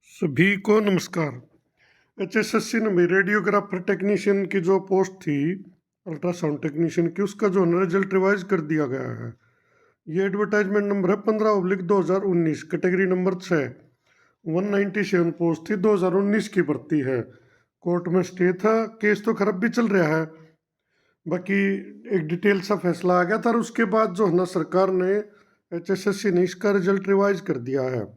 सभी को नमस्कार। एचएसएससी ने रेडियोग्राफर टेक्नीशियन की जो पोस्ट थी अल्ट्रासाउंड टेक्नीशियन की, उसका जो है रिजल्ट रिवाइज कर दिया गया है। ये एडवर्टाइजमेंट नंबर है 15/2019, कैटेगरी नंबर 6। 197 पोस्ट थी, 2019 की भर्ती है। कोर्ट में स्टे था, केस तो खराब भी चल रहा है। बाकी एक डिटेल सा फैसला आ गया था और उसके बाद जो है ना सरकार ने एचएसएससी ने इसका रिजल्ट रिवाइज कर दिया है।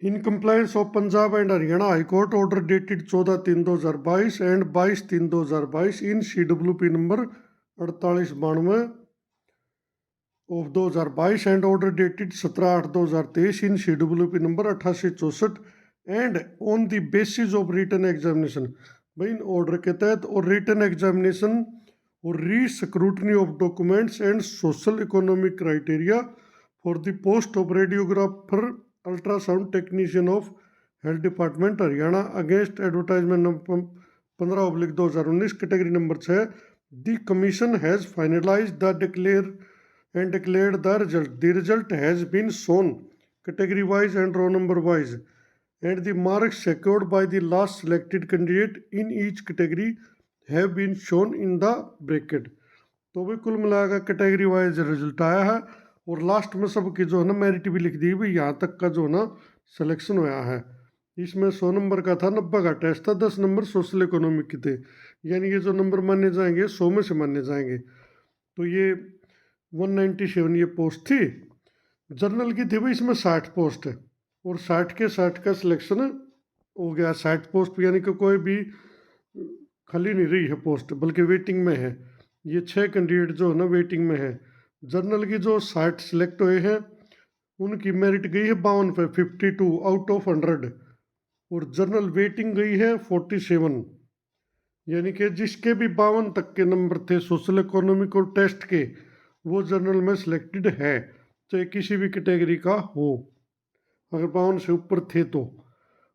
In compliance of Punjab and Haryana High Court order dated 14/3/2022 and 22/3/2022 in CWP number 4892 of 2022 and order dated 17/8/2023 in CWP number 8864 and on the basis of written examination। भाई in order के तहत और written examination और re scrutiny of documents and social economic criteria for the post of radiographer ultrasound technician of health department Haryana against advertisement number 15/2019 category number 6। The commission has finalise the declared the result. The result has been shown category wise and row number wise, and the marks secured by the last selected candidate in each category have been shown in the bracket। तो भाई कुल मिलाकर category wise result आया है और last में सबकी जो है ना मेरिट भी लिख दी भाई, यहाँ तक का जो है ना सिलेक्शन हुआ है। इसमें 100 नंबर का था, 90 का टेस्ट था, 10 नंबर सोशल इकोनॉमिक के थे। यानी ये जो नंबर माने जाएंगे 100 में से माने जाएंगे। तो ये 197 ये पोस्ट थी। जर्नल की थी भाई, इसमें 60 पोस्ट है और 60 के 60 का सिलेक्शन हो गया। 60 पोस्ट यानी कि कोई भी खाली नहीं रही है पोस्ट, बल्कि वेटिंग में है। ये 6 कैंडिडेट जो है ना वेटिंग में है। जर्नल की जो 60 सिलेक्ट हुए हैं उनकी मेरिट गई है 52 पे, 52 आउट ऑफ 100। और जर्नल वेटिंग गई है 47। यानी कि जिसके भी 52 तक के नंबर थे सोशल इकोनॉमिक और टेस्ट के, वो जर्नल में सिलेक्टेड है, चाहे किसी भी कैटेगरी का हो, अगर 52 से ऊपर थे तो।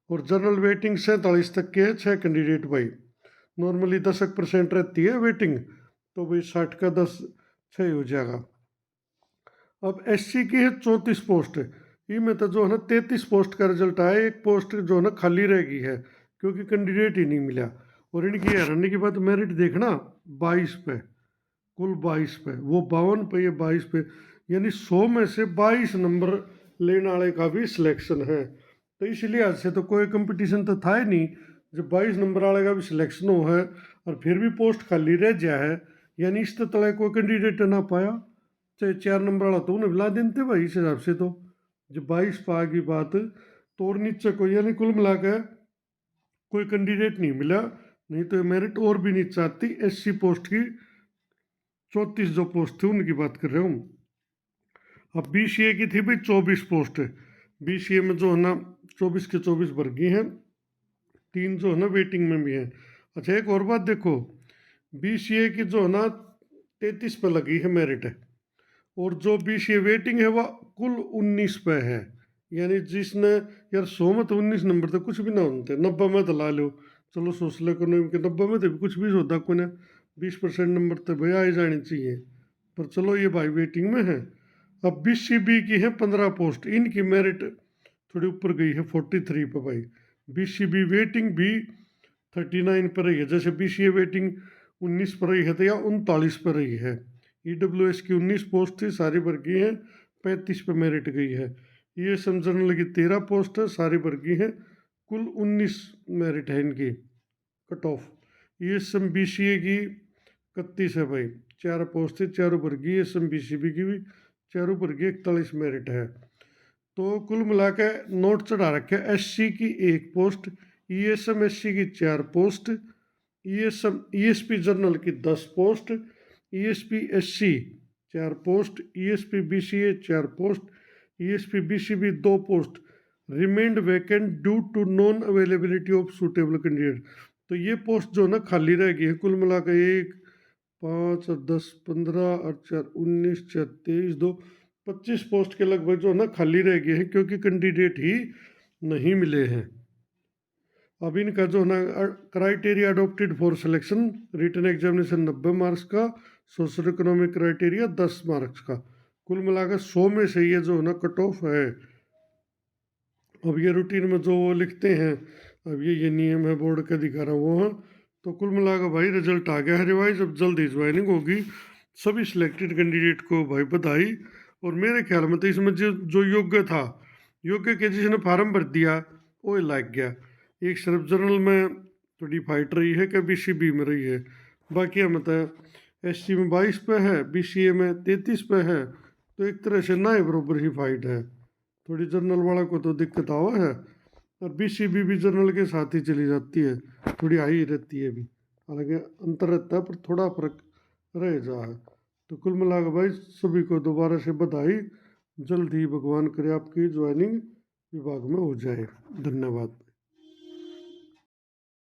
और जनरल वेटिंग 47 तक के है 6 कैंडिडेट भाई। नॉर्मली 10% रहती है वेटिंग, तो भाई 60 का 10 6 हो जाएगा। अब एससी की है 34 पोस्ट। इनमें तो जो है ना 33 पोस्ट का रिजल्ट आया, एक पोस्ट जो है ना खाली रह गई है क्योंकि कैंडिडेट ही नहीं मिला। और इनकी हैरानी की बात, मेरिट देखना 22 पे, कुल 22 पे, वो 52 पे, ये 22 पे, यानी 100 में से 22 नंबर लेने वाले का भी सिलेक्शन है। तो इस लिहाज से तो कोई कंपटीशन तो था ही नहीं जब 22 नंबर वाले का भी सिलेक्शन हो है और फिर भी पोस्ट खाली रह गया है। यानी इस तले कोई कैंडिडेट ना पाया, चाहे 4 नंबर वाला तो उन्हें बुला देते भाई। इस हिसाब से तो जब 22 पा की बात, तो और नीचे कोई, यानी कुल मिला के कोई कैंडिडेट नहीं मिला, नहीं तो मेरिट और भी नीचे आती। एससी पोस्ट की 34 जो पोस्ट थी उनकी बात कर रहा हूँ। अब बीसीए की थी भाई 24 पोस्ट है। बीसीए में जो है ना 24 के 24 भर गई हैं, 3 जो है ना वेटिंग में भी हैं। अच्छा एक और बात देखो, बीसीए की जो है ना 33 पे लगी है मेरिट है, और जो बीसीए वेटिंग है वह कुल 19 पे है। यानी जिसने यार 100 में तो 19 नंबर तो कुछ भी ना होते, 90 में तो ला लो, चलो सोशल इकोनॉमी के 90 में तो भी कुछ भी होता को ना, 20% नंबर तो भैया आ जाने चाहिए, पर चलो ये भाई वेटिंग में है। अब बीसीबी की है 15 पोस्ट, इनकी मेरिट थोड़ी ऊपर गई है 43 पे भाई। बीसीबी वेटिंग भी 39 पर रही है, जैसे बीसीए वेटिंग 19 पर रही है तो या 39 पर रही है। ईडब्ल्यूएस की 19 पोस्ट थी, सारी भर गई है, 35 पे मेरिट गई है। ईएसएम जनरल की 13 पोस्ट है, सारी भर गई है, कुल 19 मेरिट है इनकी कट ऑफ। ईएसएम बीसीए की 31 है भाई, 4 पोस्ट थी, चारों भर गई। ईएसएम बीसीबी की भी चारों भर गई, 41 मेरिट है। तो कुल मिला के नोट चढ़ा रखे। एससी की 1 पोस्ट, ईएसएम एससी की 4 पोस्ट, ईएसएम ईएसपी जनरल की 10 post, ESP SC 4 post, ESP BCA 4 post, ESP BCB 2 post remained vacant due to non availability of suitable candidate. तो ये पोस्ट जो ना खाली रह गई है, कुल मिलाकर 1 5 और 10 15 और 4 19 4 23 2 25 पोस्ट के लगभग जो ना खाली रह गए हैं क्योंकि कैंडिडेट ही नहीं मिले हैं। अब इनका जो ना criteria adopted for selection, written examination 90 marks का, सोशल इकोनॉमिक क्राइटेरिया 10 मार्क्स का, कुल मिलाकर 100 में से ये जो ना कट ऑफ है अब ये रूटीन में जो वो लिखते हैं, अब ये नियम है बोर्ड का दिखा रहा हूँ वो है। तो कुल मिलाकर भाई रिजल्ट आ गया है रिवाइज, अब जल्द ही ज्वाइनिंग होगी। सभी सिलेक्टेड कैंडिडेट को भाई बधाई। और मेरे ख्याल में तो इसमें जो जो योग्य था, योग्य के जिसने फार्म भर दिया वो ही लग गया। एक सिर्फ जनरल में थोड़ी फाइट रही है कि BCB में रही है, बाकी हम तो SC में 22 पे है, BCA में 33 पे है, तो एक तरह से ना ही बराबर ही फाइट है। थोड़ी जनरल वाला को तो दिक्कत आवा है, और BCB भी जनरल के साथ ही चली जाती है, थोड़ी हाई रहती है भी, हालांकि अंतर रहता है पर थोड़ा फर्क रह जा है। तो कुल मिलाकर भाई सभी को दोबारा से बधाई। जल्द ही भगवान करे आपकी ज्वाइनिंग विभाग में हो जाए। धन्यवाद।